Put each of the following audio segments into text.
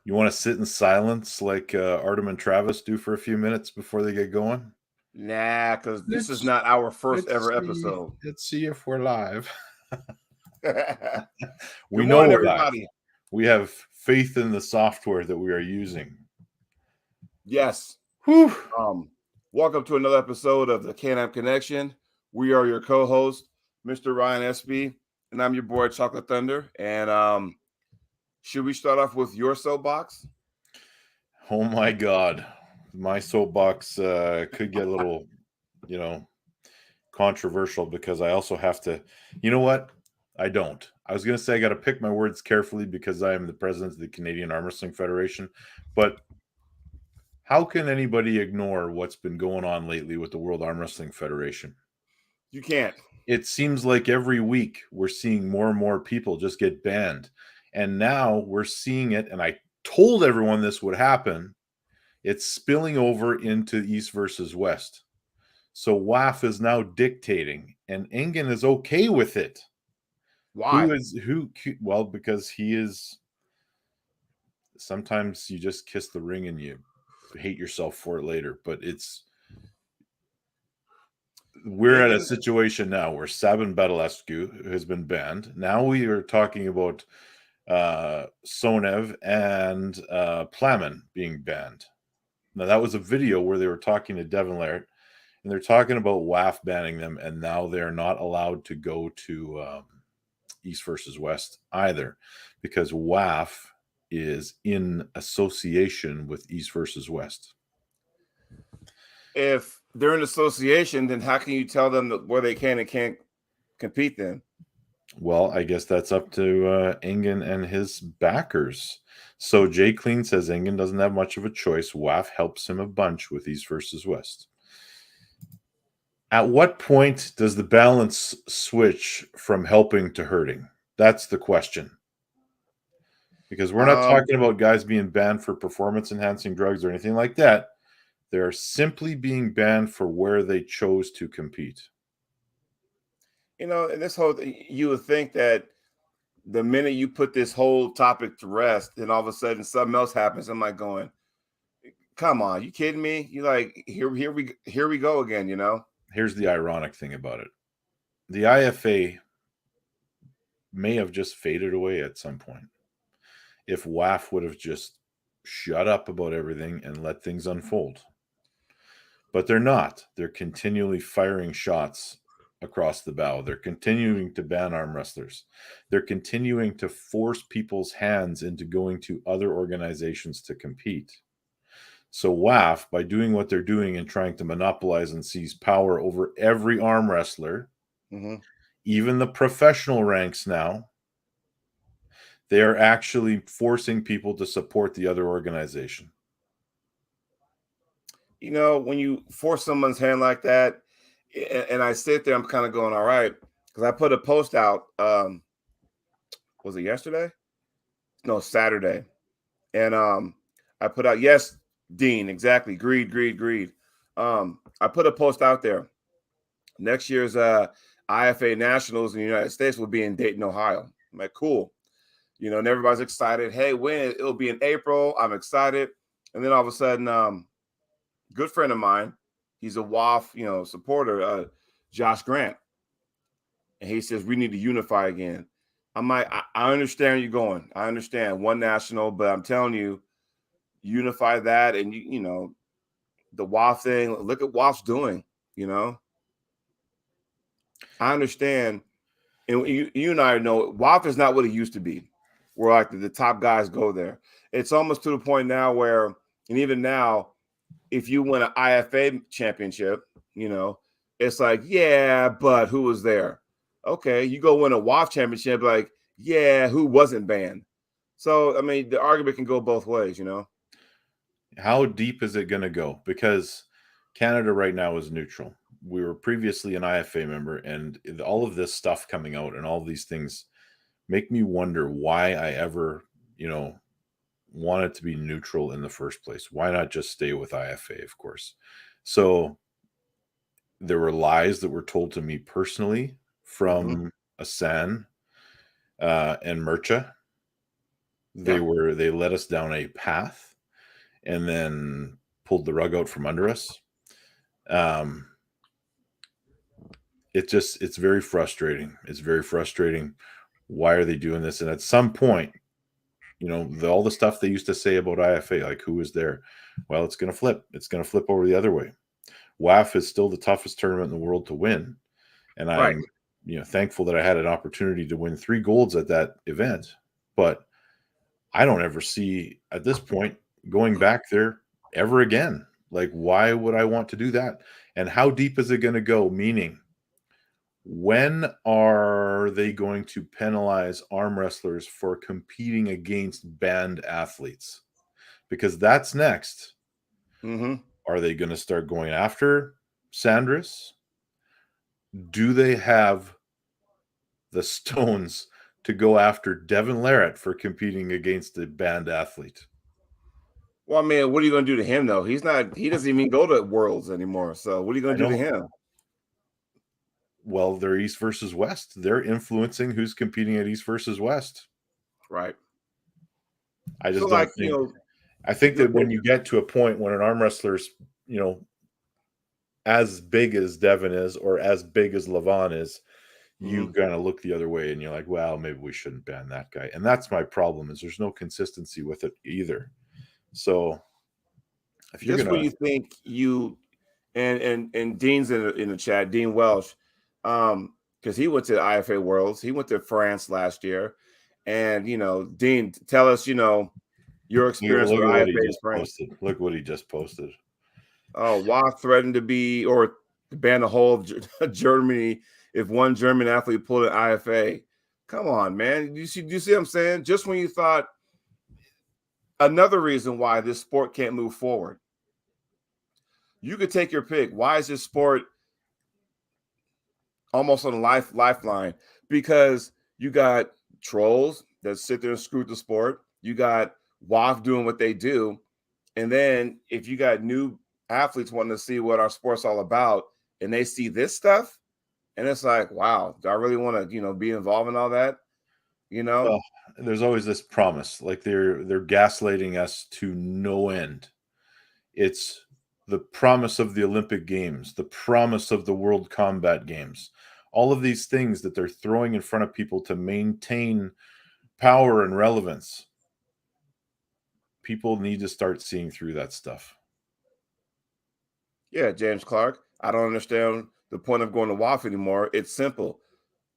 You want to sit in silence like Artem and Travis do for a few minutes before they get going? Nah, because this is Let's not our first let's ever see. episode. Let's see if we're live. Good We know morning, we're live. everybody. We have faith in the software that we are using. Yes. Whew. Welcome to another episode of the Can-Am Connection. We are your co-host, Mr. Ryan Espy, and I'm your boy Chocolate Thunder. And should we start off with your soapbox? Oh my God. My soapbox could get a little, controversial because I also have to, you know what? I don't. I was going to say I got to pick my words carefully because I am the president of the Canadian Arm Wrestling Federation. But how can anybody ignore what's been going on lately with the World Arm Wrestling Federation? You can't. It seems like every week we're seeing more and more people just get banned. And now we're seeing it, and I told everyone this would happen. It's spilling over into East versus West. So WAF is now dictating, and Engen is okay with it. Why? Well, because he is. Sometimes you just kiss the ring and you hate yourself for it later. But we're at a situation now where Sabin Badalescu has been banned. Now we are talking about Sonev and Plamen being banned. Now that was a video where they were talking to Devin Laird, and they're talking about WAF banning them, and now they're not allowed to go to East versus West either, because WAF is in association with East versus West. If they're in association, then how can you tell them where they can and can't compete then? Well, I guess that's up to Engen and his backers. So Jay Clean says Engen doesn't have much of a choice. WAF helps him a bunch with East versus West. At what point does the balance switch from helping to hurting? That's the question. Because we're not talking about guys being banned for performance-enhancing drugs or anything like that. They're simply being banned for where they chose to compete. You know, this whole you would think that the minute you put this whole topic to rest, then all of a sudden something else happens. I'm like going, come on, you kidding me? You like here we go again, you know? Here's the ironic thing about it. The IFA may have just faded away at some point if WAF would have just shut up about everything and let things unfold. But they're not. They're continually firing shots across the bow. They're continuing to ban arm wrestlers. They're continuing to force people's hands into going to other organizations to compete. So WAF, by doing what they're doing and trying to monopolize and seize power over every arm wrestler, even the professional ranks now, they are actually forcing people to support the other organization. You know, when you force someone's hand like that, and I sit there, I'm kind of going, all right, because I put a post out. Was it yesterday? No, Saturday, and I put out, yes, Dean, exactly, greed. I put a post out there. Next year's IFA Nationals in the United States will be in Dayton, Ohio. I'm like, cool. You know, and everybody's excited. Hey, when? It'll be in April. I'm excited. And then all of a sudden, good friend of mine, he's a WAF, supporter, Josh Grant. And he says, we need to unify again. I'm like, I understand you're going. I understand one national, but I'm telling you, unify that. And, the WAF thing, look at WAF's doing, I understand. And you and I know WAF is not what it used to be, where like the top guys go there. It's almost to the point now where, and even now, if you win an IFA championship, it's like, yeah, but who was there? Okay, you go win a WAF championship, like, yeah, who wasn't banned? So, I mean, the argument can go both ways, How deep is it going to go? Because Canada right now is neutral. We were previously an IFA member, and all of this stuff coming out and all these things make me wonder why I ever, wanted to be neutral in the first place. Why not just stay with IFA, of course? So there were lies that were told to me personally from Asan and Murcha. They led us down a path and then pulled the rug out from under us. It's very frustrating. It's very frustrating. Why are they doing this? And at some point, all the stuff they used to say about IFA, like who was there? Well, it's going to flip. It's going to flip over the other way. WAF is still the toughest tournament in the world to win. And I'm, thankful that I had an opportunity to win 3 golds at that event. But I don't ever see at this point going back there ever again. Like, why would I want to do that? And how deep is it going to go? Meaning, when are they going to penalize arm wrestlers for competing against banned athletes? Because that's next. Are they going to start going after Sandris? Do they have the stones to go after Devin Larratt for competing against a banned athlete? Well, I mean, what are you going to do to him, though? He doesn't even go to Worlds anymore. So what are you going to do to him? Well, they're East versus West. They're influencing who's competing at East versus West. Right. I just don't think. I think that when you get to a point when an arm wrestler's, as big as Devin is or as big as Levon is, you kind of look the other way and you're like, well, maybe we shouldn't ban that guy. And that's my problem, is there's no consistency with it either. So if you're what you think and Dean's in the chat, Dean Welsh, because he went to the IFA Worlds, he went to France last year, and Dean, tell us your experience with IFA France. Look what he just posted. Oh, WAF threatened to ban the whole of Germany if one German athlete pulled an IFA. Come on, man. You see what I'm saying? Just when you thought another reason why this sport can't move forward. You could take your pick. Why is this sport almost on a lifeline? Because you got trolls that sit there and screw the sport. You got WAF doing what they do. And then if you got new athletes wanting to see what our sport's all about and they see this stuff, and it's like, wow, do I really want to, be involved in all that? Well, there's always this promise, like they're gaslighting us to no end. It's the promise of the Olympic Games, the promise of the World Combat Games, all of these things that they're throwing in front of people to maintain power and relevance. People need to start seeing through that stuff. Yeah, James Clark, I don't understand the point of going to WAF anymore. It's simple.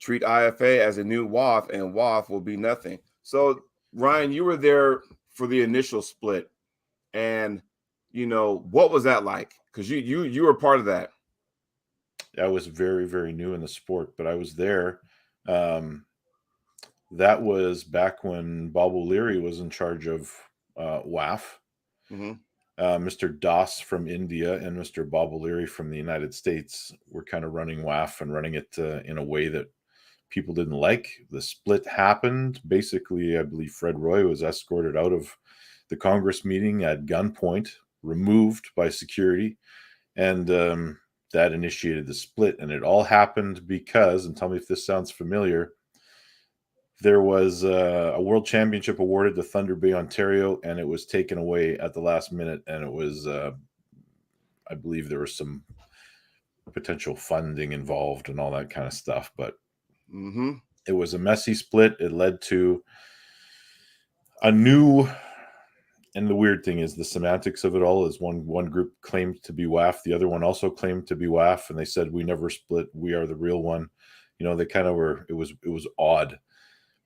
Treat IFA as a new WAF, and WAF will be nothing. So, Ryan, you were there for the initial split, and what was that like? Because you were part of that. I was very, very new in the sport, but I was there. That was back when Bob O'Leary was in charge of WAF. Mr. Das from India and Mr. Bob O'Leary from the United States were kind of running WAF and running it in a way that people didn't like. The split happened. Basically, I believe Fred Roy was escorted out of the Congress meeting at gunpoint, removed by security, and that initiated the split. And it all happened because, and tell me if this sounds familiar, there was a world championship awarded to Thunder Bay, Ontario, and it was taken away at the last minute. And it was, I believe there was some potential funding involved and all that kind of stuff. But it was a messy split. It led to a new, and the weird thing is the semantics of it all is one group claimed to be WAF. The other one also claimed to be WAF. And they said, we never split. We are the real one. They kind of were, it was odd.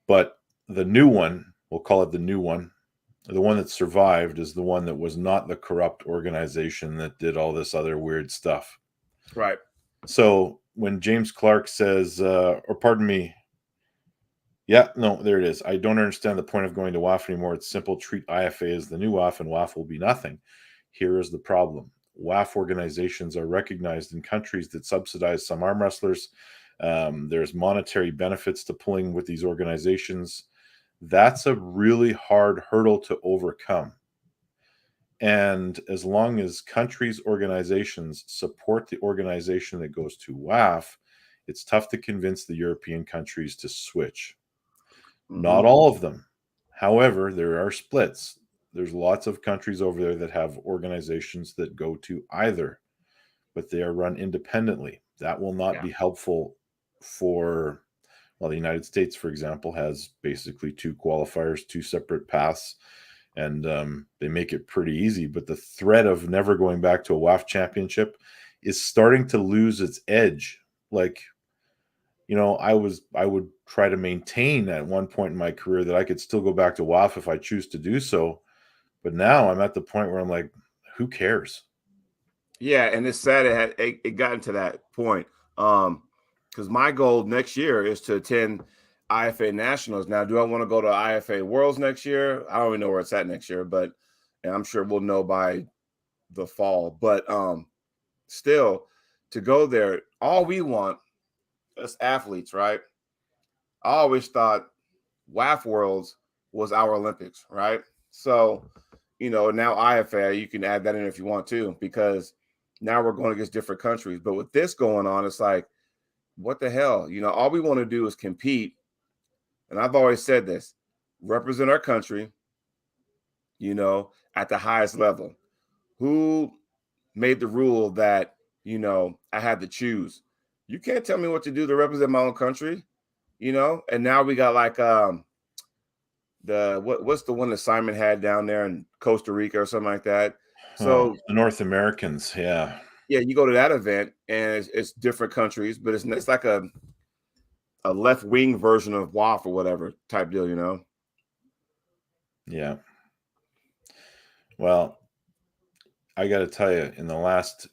But the new one, we'll call it the new one, the one that survived is the one that was not the corrupt organization that did all this other weird stuff. Right. So when James Clark says, or pardon me, yeah, no, there it is. I don't understand the point of going to WAF anymore. It's simple. Treat IFA as the new WAF and WAF will be nothing. Here is the problem. WAF organizations are recognized in countries that subsidize some arm wrestlers. There's monetary benefits to pulling with these organizations. That's a really hard hurdle to overcome. And as long as countries' organizations support the organization that goes to WAF, it's tough to convince the European countries to switch. Not all of them However, there are splits. There's lots of countries over there that have organizations that go to either, but they are run independently. That will not be helpful for, well, the United States, for example, has basically 2 qualifiers, 2 separate paths, and they make it pretty easy. But the threat of never going back to a WAF championship is starting to lose its edge. Like, I would try to maintain at one point in my career that I could still go back to WAF if I choose to do so. But now I'm at the point where I'm like, who cares? Yeah, and it's sad it gotten to that point. Because my goal next year is to attend IFA Nationals. Now, do I want to go to IFA Worlds next year? I don't even know where it's at next year, but and I'm sure we'll know by the fall. But still, to go there, all we want as athletes, right? I always thought WAF Worlds was our Olympics, right? So, now IFA, you can add that in if you want to, because now we're going against different countries. But with this going on, it's like, what the hell? All we want to do is compete. And I've always said this, represent our country, at the highest level. Who made the rule that, I had to choose? You can't tell me what to do to represent my own country, And now we got like what's the one that Simon had down there in Costa Rica or something like that. So the North Americans, yeah, you go to that event and it's different countries, but it's like a left wing version of WAF or whatever type deal, Yeah. Well, I got to tell you, in the last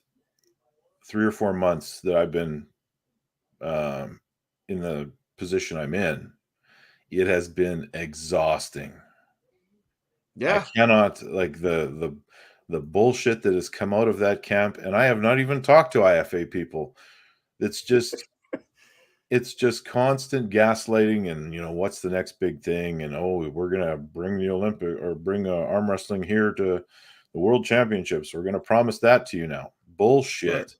3 or 4 months that I've been in the position I'm in, it has been exhausting. Yeah. I cannot, like, the bullshit that has come out of that camp, and I have not even talked to IFA people. It's just constant gaslighting and, what's the next big thing? And, we're going to bring the Olympic or bring arm wrestling here to the World Championships. We're going to promise that to you now. Bullshit. Right.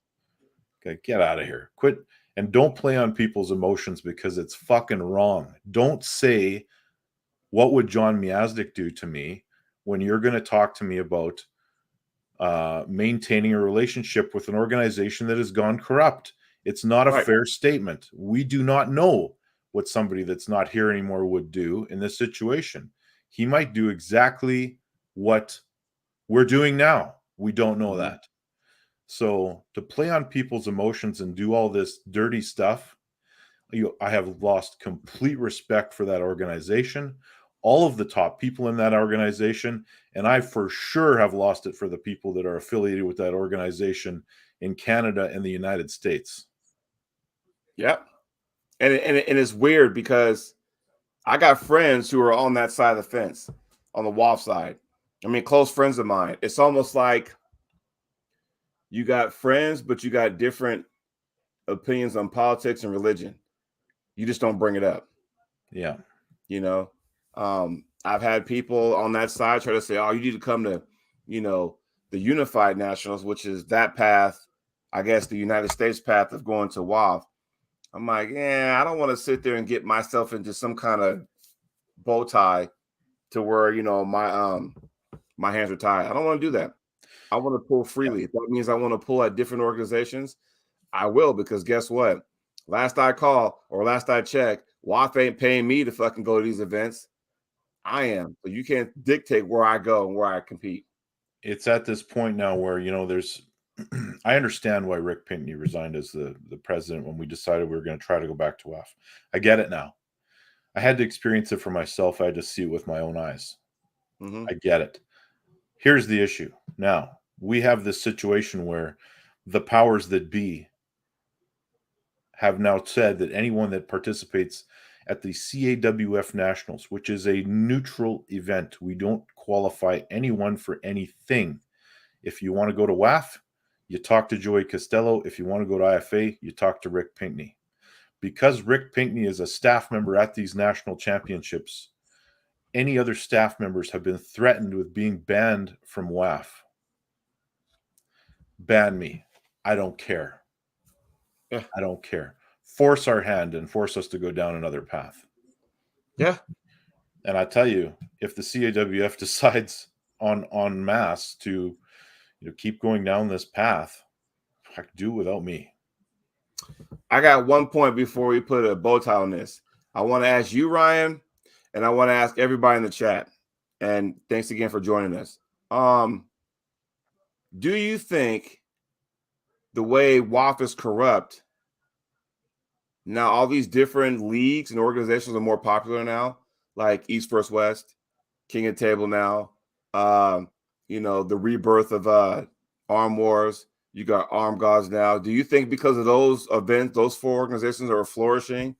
Okay, get out of here. Quit. And don't play on people's emotions because it's fucking wrong. Don't say, what would John Miazdik do to me, when you're going to talk to me about maintaining a relationship with an organization that has gone corrupt. It's not a fair statement. We do not know what somebody that's not here anymore would do in this situation. He might do exactly what we're doing now. We don't know that. So to play on people's emotions and do all this dirty stuff, I have lost complete respect for that organization, all of the top people in that organization, and I for sure have lost it for the people that are affiliated with that organization in Canada and the United States. Yep. And it's weird because I got friends who are on that side of the fence, on the WAF side. I mean, close friends of mine. It's almost like you got friends, but you got different opinions on politics and religion. You just don't bring it up. Yeah. I've had people on that side try to say, oh, you need to come to, the Unified Nationals, which is that path, I guess the United States path of going to WAF. I'm like, yeah, I don't want to sit there and get myself into some kind of bow tie to where, my hands are tied. I don't want to do that. I want to pull freely. If that means I want to pull at different organizations, I will, because guess what? Last I checked, WAF ain't paying me to fucking go to these events. I am. So you can't dictate where I go and where I compete. It's at this point now where, there's I understand why Rick Pinkney resigned as the president when we decided we were going to try to go back to WAF. I get it now. I had to experience it for myself. I had to see it with my own eyes. I get it. Here's the issue. Now, we have this situation where the powers that be have now said that anyone that participates at the CAWF Nationals, which is a neutral event, we don't qualify anyone for anything. If you want to go to WAF, you talk to Joey Costello. If you want to go to IFA, you talk to Rick Pinkney. Because Rick Pinkney is a staff member at these national championships, any other staff members have been threatened with being banned from WAF. Ban me. I don't care. Yeah. I don't care. Force our hand and force us to go down another path. Yeah. And I tell you, if the CAWF decides on mass to keep going down this path, I could do without me. I got one point before we put a bow tie on this. I want to ask you, Ryan, and I want to ask everybody in the chat. And thanks again for joining us. Do you think the way WAF is corrupt, now all these different leagues and organizations are more popular now, like East vs. West, King of Table now, the rebirth of Arm Wars, you got Arm Gods now. Do you think because of those events, those 4 organizations are flourishing,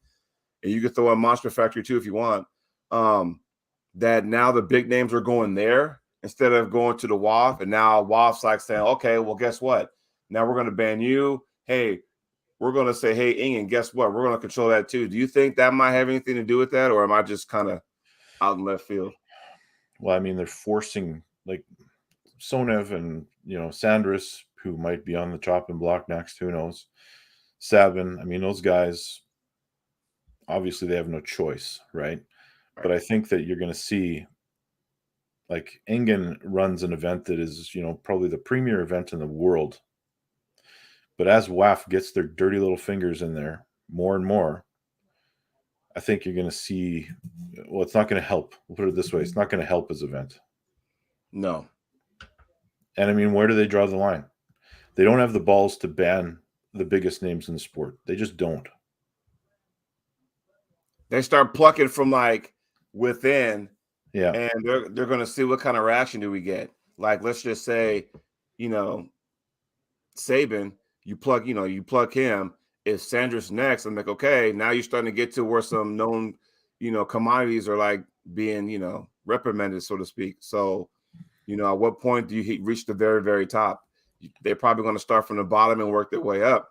and you could throw in Monster Factory too if you want, that now the big names are going there instead of going to the WAF, and now WAF's like saying, okay, well, guess what? Now we're going to ban you. Hey, we're going to say, hey, Ingen, guess what? We're going to control that too. Do you think that might have anything to do with that, or am I just kind of out in left field? Well, I mean, they're forcing like Sonev and Sandris, who might be on the chopping block next. Who knows? Sabin. I mean, those guys. Obviously, they have no choice, right? But I think that you're going to see, like, Engen runs an event that is, probably the premier event in the world. But as WAF gets their dirty little fingers in there more and more, I think you're going to see, well, it's not going to help. We'll put it this way. It's not going to help his event. No. And I mean, where do they draw the line? They don't have the balls to ban the biggest names in the sport. They just don't. They start plucking from like within, yeah, and they're going to see what kind of reaction do we get. Like, let's just say, Sabin, you plug him. If Sandra's next, I'm like, okay, now you're starting to get to where some known, commodities are like being, reprimanded, so to speak. So, at what point do you reach the very, very top? They're probably going to start from the bottom and work their way up,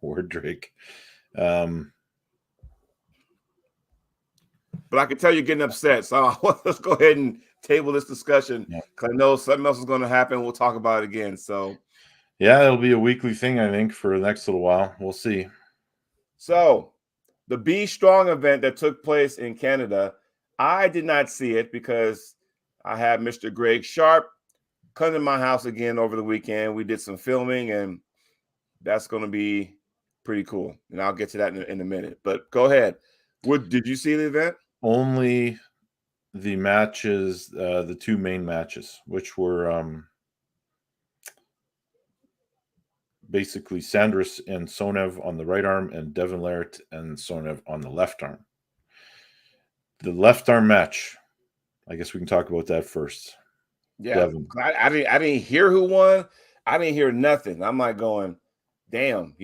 Word, Drake. But I can tell you're getting upset. So let's go ahead and table this discussion, because I know something else is going to happen. We'll talk about it again. So, yeah, it'll be a weekly thing, I think, for the next little while. We'll see. So the Be Strong event that took place in Canada, I did not see it because I had Mr. Greg Sharp come to my house again over the weekend. We did some filming, and that's going to be pretty cool. And I'll get to that in a minute. But go ahead. Did you see the event? Only the matches, the 2 main matches, which were basically Sandris and Sonev on the right arm and Devin Larratt and Sonev on the left arm. The left arm match, I guess we can talk about that first. Yeah, Devin. I didn't hear who won. I didn't hear nothing. I'm like going, damn,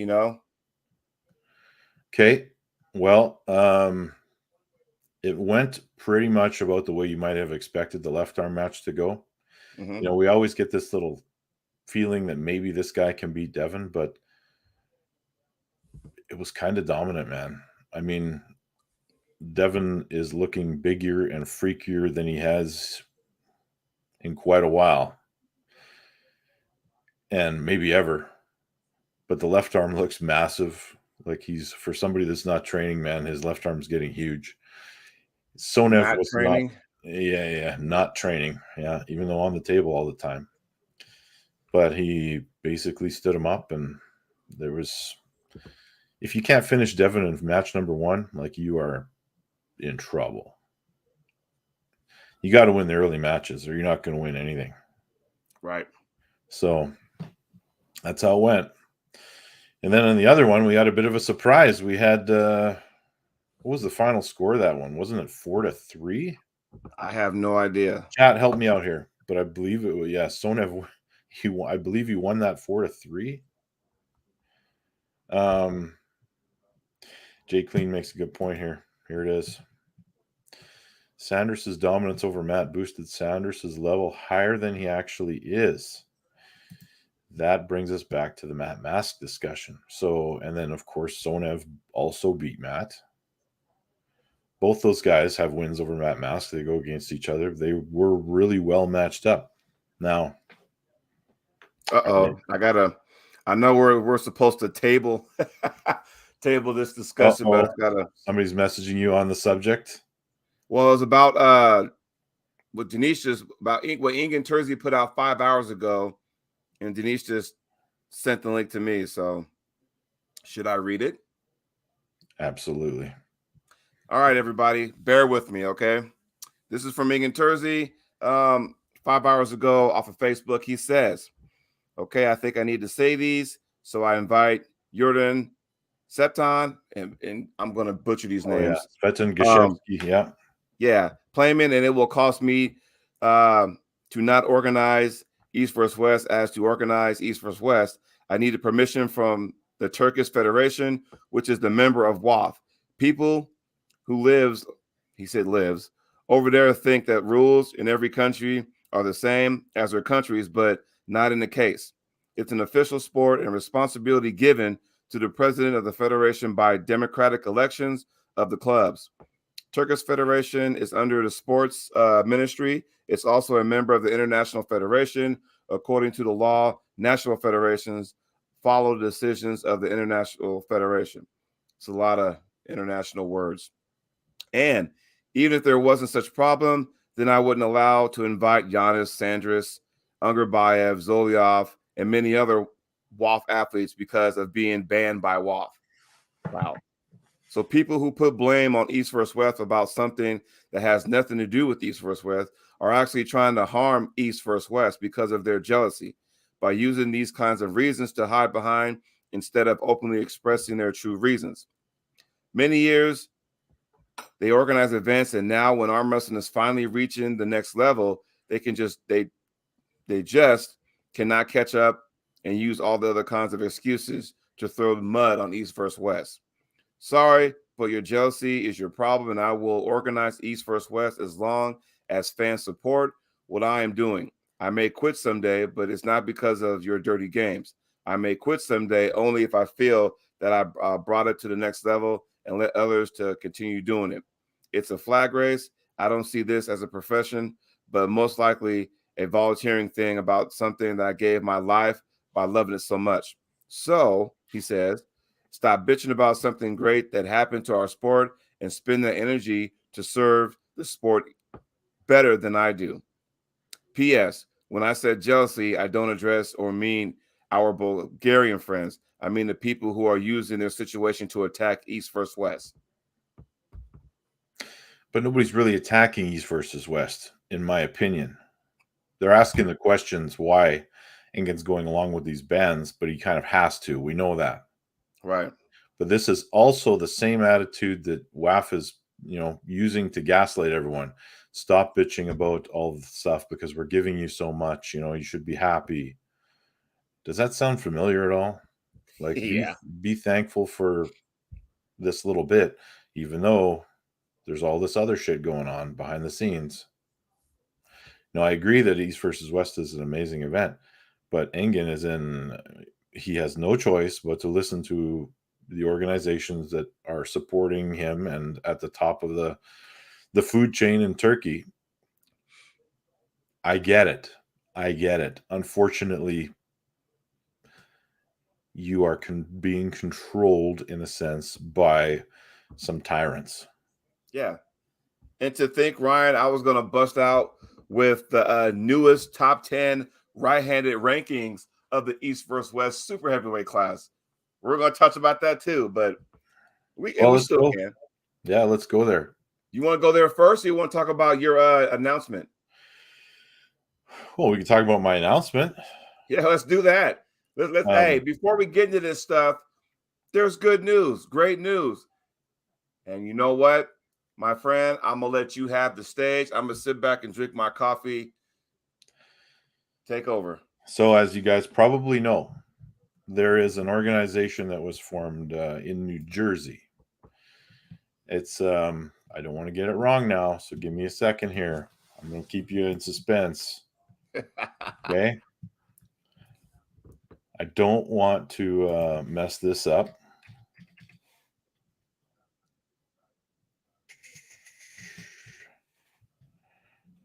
Okay, well, it went pretty much about the way you might have expected the left arm match to go. Mm-hmm. We always get this little feeling that maybe this guy can beat Devin, but it was kind of dominant, man. I mean, Devin is looking bigger and freakier than he has in quite a while, and maybe ever. But the left arm looks massive. Like, he's, for somebody that's not training, man, his left arm's getting huge. Sonev was training. Not training. Yeah, even though on the table all the time. But he basically stood him up, and there was, if you can't finish Devin in match number 1, like, you are in trouble. You got to win the early matches, or you're not going to win anything. Right. So that's how it went. And then on the other one, we had a bit of a surprise. We had what was the final score of that one? Wasn't it 4-3? I have no idea. Chat, help me out here, but I believe it was, Sonev. I believe he won that 4-3. Jay Clean makes a good point here. Here it is. Sanders' dominance over Matt boosted Sanders' level higher than he actually is. That brings us back to the Matt Mask discussion. So, and then of course, Sonev also beat Matt. Both those guys have wins over Matt Mask. They go against each other. They were really well matched up. Now, I know we're supposed to table table this discussion, but it's gotta. Somebody's messaging you on the subject. Well, it was about what Denise just about what Ingen Terzi put out 5 hours ago, and Denise just sent the link to me. So, should I read it? Absolutely. All right, everybody, bear with me, okay? This is from Ingen Terzi 5 hours ago off of Facebook. He says, okay, I think I need to say these, so I invite Jordan Septon, and I'm going to butcher these names. Yeah. Svetan Gashevsky, yeah, Playman, and it will cost me to not organize East vs. West as to organize East vs. West. I needed permission from the Turkish Federation, which is the member of WAF. People who lives over there think that rules in every country are the same as their countries, but not in the case. It's an official sport and responsibility given to the president of the federation by democratic elections of the clubs. Turkish Federation is under the sports ministry. It's also a member of the International Federation. According to the law, national federations follow the decisions of the International Federation. It's a lot of international words. And even if there wasn't such a problem, then I wouldn't allow to invite Giannis, Sandris, Ungerbayev, Zoliov, and many other WAF athletes because of being banned by WAF. Wow. So people who put blame on East vs. West about something that has nothing to do with East vs. West are actually trying to harm East vs. West because of their jealousy by using these kinds of reasons to hide behind instead of openly expressing their true reasons. Many years, they organize events, and now when arm wrestling is finally reaching the next level, they just cannot catch up and use all the other kinds of excuses to throw mud on East vs. West. Sorry, but your jealousy is your problem, and I will organize East vs. West as long as fans support what I am doing. I may quit someday, but it's not because of your dirty games. I may quit someday only if I feel that I brought it to the next level and let others to continue doing it. It's a flag race. I don't see this as a profession, but most likely a volunteering thing about something that I gave my life by loving it so much. So, he says, stop bitching about something great that happened to our sport and spend the energy to serve the sport better than I do. P.S. When I said jealousy, I don't address or mean our Bulgarian friends. I mean the people who are using their situation to attack East versus West. But nobody's really attacking East versus West, in my opinion. They're asking the questions why Ingen's going along with these bans, but he kind of has to. We know that. Right. But this is also the same attitude that WAF is, using to gaslight everyone. Stop bitching about all the stuff because we're giving you so much. You should be happy. Does that sound familiar at all? Like, yeah. be thankful for this little bit, even though there's all this other shit going on behind the scenes. No, I agree that East versus West is an amazing event, but Ingen he has no choice but to listen to the organizations that are supporting him and at the top of the food chain in Turkey. I get it. Unfortunately, you are being controlled in a sense by some tyrants. Yeah. And to think, Ryan, I was going to bust out with the newest top 10 right-handed rankings of the East versus West super heavyweight class. We're going to touch about that too, but we still can. Yeah, let's go there. You want to go there first, or you want to talk about your announcement? Well, we can talk about my announcement. Yeah, let's do that. Hey, before we get into this stuff, there's good news, great news. And you know what, my friend, I'm going to let you have the stage. I'm going to sit back and drink my coffee. Take over. So as you guys probably know, there is an organization that was formed in New Jersey. It's, I don't want to get it wrong now, so give me a second here. I'm going to keep you in suspense. Okay? I don't want to mess this up.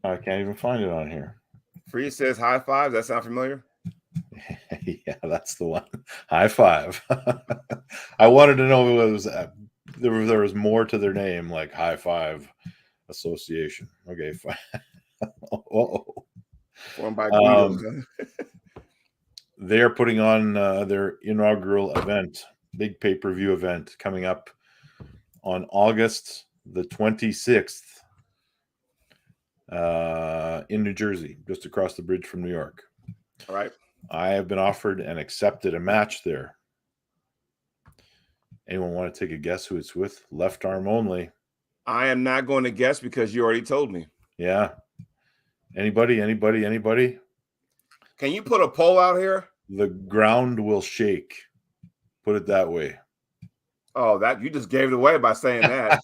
I can't even find it on here. Free says high five. Does that sound familiar? Yeah, that's the one. High five. I wanted to know if it was there was more to their name, like High Five Association. Okay, fine. Oh, Formed by Guidos. they are putting on their inaugural event, big pay-per-view event coming up on August the 26th in New Jersey, just across the bridge from New York. All right. I have been offered and accepted a match there. Anyone want to take a guess who it's with? Left arm only. I am not going to guess because you already told me. Yeah. Anybody? Can you put a poll out here? The ground will shake. Put it that way. Oh, that you just gave it away by saying that.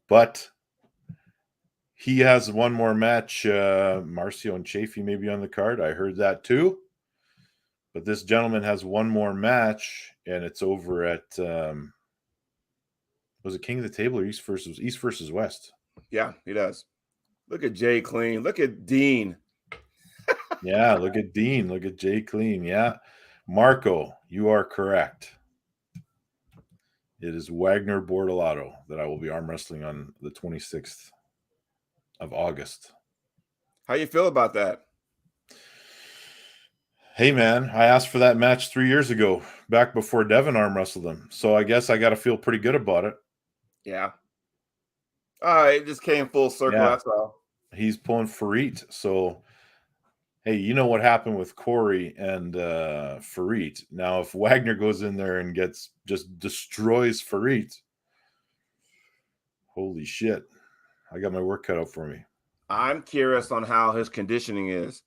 But he has one more match. Marcio and Chafee may be on the card. I heard that too. But this gentleman has one more match, and it's over at was it King of the Table or East versus West? Yeah, he does. Look at Jay Clean. Look at Dean. Yeah, look at Dean. Look at Jay Clean. Yeah. Marco, you are correct. It is Wagner Bortolato that I will be arm wrestling on the 26th of August. How you feel about that? Hey, man, I asked for that match 3 years ago, back before Devin arm wrestled him. So I guess I got to feel pretty good about it. Yeah. It just came full circle. Yeah. That's all. He's pulling Farit. So, hey, you know what happened with Corey and Farit. Now, if Wagner goes in there and just destroys Farit, holy shit. I got my work cut out for me. I'm curious on how his conditioning is,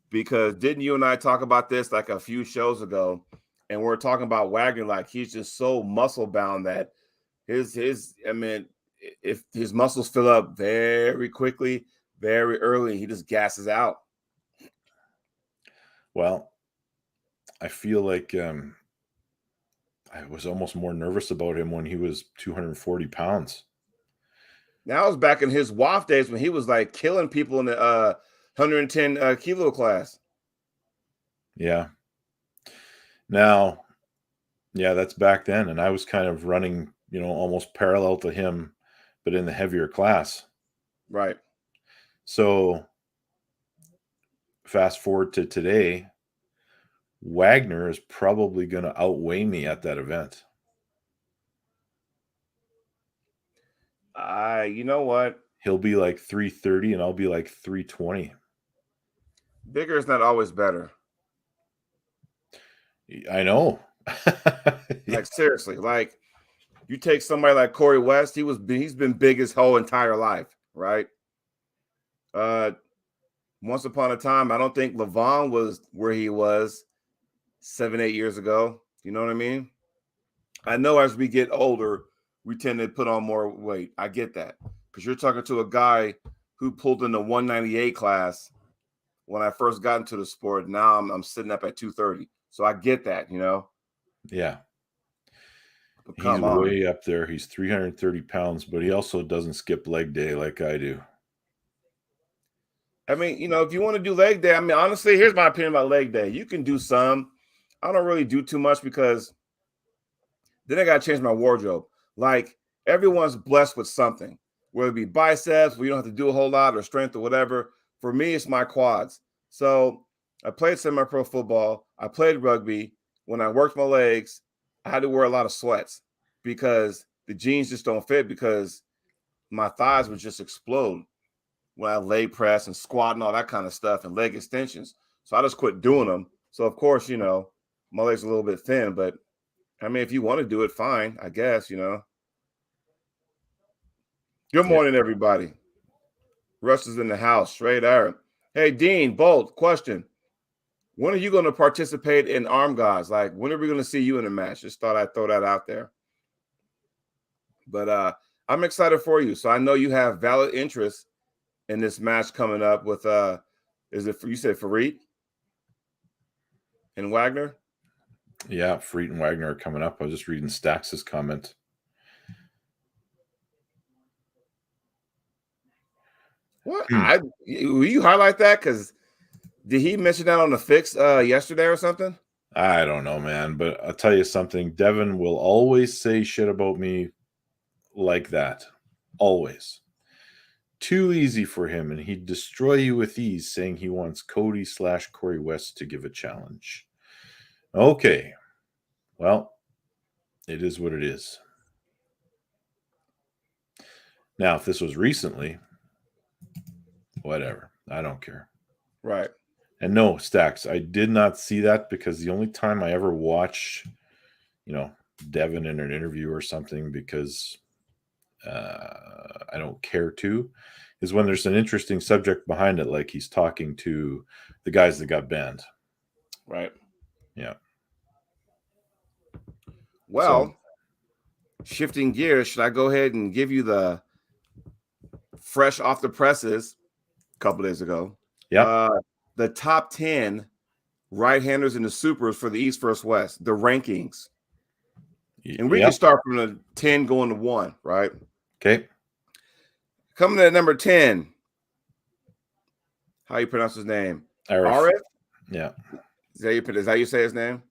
because didn't you and I talk about this like a few shows ago? And we're talking about Wagner like he's just so muscle bound that if his muscles fill up very quickly, very early, he just gasses out. Well, I feel like I was almost more nervous about him when he was 240 pounds. Now it's back in his WAF days when he was like killing people in the 110 kilo class. Yeah. Now, yeah, that's back then. And I was kind of running, almost parallel to him, but in the heavier class. Right. So fast forward to today, Wagner is probably going to outweigh me at that event. You know what? He'll be like 330 and I'll be like 320. Bigger is not always better. I know. Like seriously, like you take somebody like Corey West, he's been big his whole entire life, right? Once upon a time, I don't think Levon was where he was 7-8 years ago. You know what I mean? I know as we get older, we tend to put on more weight. I get that. Because you're talking to a guy who pulled in the 198 class when I first got into the sport. Now I'm sitting up at 230. So I get that, Yeah. He's way up there. He's 330 pounds, but he also doesn't skip leg day like I do. I mean, if you want to do leg day, I mean, honestly, here's my opinion about leg day. You can do some. I don't really do too much because then I got to change my wardrobe. Like everyone's blessed with something, whether it be biceps, where you don't have to do a whole lot, or strength or whatever. For me, it's my quads. So I played semi-pro football. I played rugby. When I worked my legs, I had to wear a lot of sweats because the jeans just don't fit, because my thighs would just explode when I leg press and squat and all that kind of stuff and leg extensions. So I just quit doing them. So of course, my legs are a little bit thin, but I mean, if you want to do it, fine, I guess, Good morning, everybody. Russ is in the house, straight out. Hey, Dean, Bolt, question. When are you going to participate in Arm Gods? Like, when are we going to see you in a match? Just thought I'd throw that out there. But I'm excited for you. So I know you have valid interest in this match coming up with, you said Farit and Wagner? Yeah, Farit and Wagner are coming up. I was just reading Stax's comment. What? Will you highlight that? Because did he mention that on the fix yesterday or something? I don't know, man, but I'll tell you something. Devin will always say shit about me like that. Always. Too easy for him, and he'd destroy you with ease, saying he wants Cody/Corey West to give a challenge. Okay. Well, it is what it is. Now, if this was recently, whatever. I don't care. Right. And no, Stacks, I did not see that because the only time I ever watch, Devin in an interview or something because I don't care to, is when there's an interesting subject behind it, like he's talking to the guys that got banned. Right. Yeah. Well, shifting gears, should I go ahead and give you the fresh off the presses a couple days ago? Yeah. The top 10 right-handers in the supers for the East vs. West, the rankings. And we can start from the 10 going to 1, right? Okay. Coming at number 10. How you pronounce his name? Arif. Yeah. Is that how you say his name?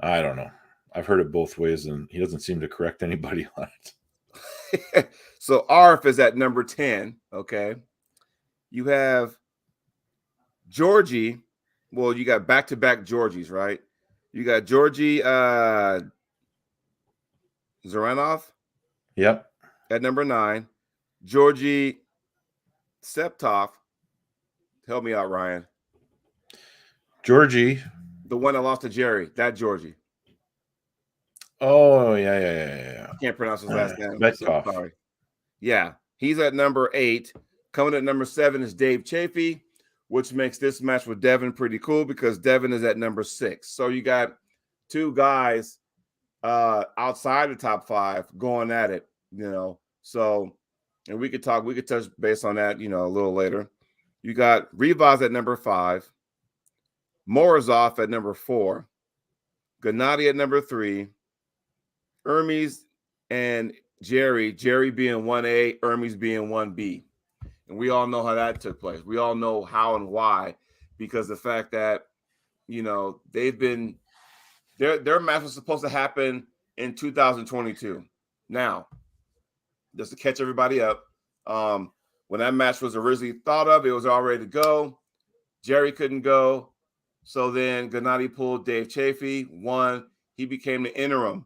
I don't know. I've heard it both ways, and he doesn't seem to correct anybody on it. So Arif is at number 10. Okay. You have Georgie. Well, you got back-to-back Georgies, right? You got Georgie Zaranov. Yep. At number 9. Georgie Septov. Help me out, Ryan. Georgie. The one that lost to Jerry. That Georgie. Oh, yeah. I can't pronounce his last name. So sorry. Yeah. He's at number 8. Coming at number 7 is Dave Chafee, which makes this match with Devin pretty cool because Devin is at number 6. So you got 2 guys outside the top 5 going at it, So, and we could touch base on that, a little later. You got Rivas at number 5, Morozov at number 4, Gennady at number 3, Hermes and Jerry being 1A, Hermes being 1B. And we all know how that took place. We all know how and why, because the fact that, they've been their match was supposed to happen in 2022. Now, just to catch everybody up, when that match was originally thought of, it was all ready to go. Jerry couldn't go. So then Gennady pulled Dave Chafee, won. He became the interim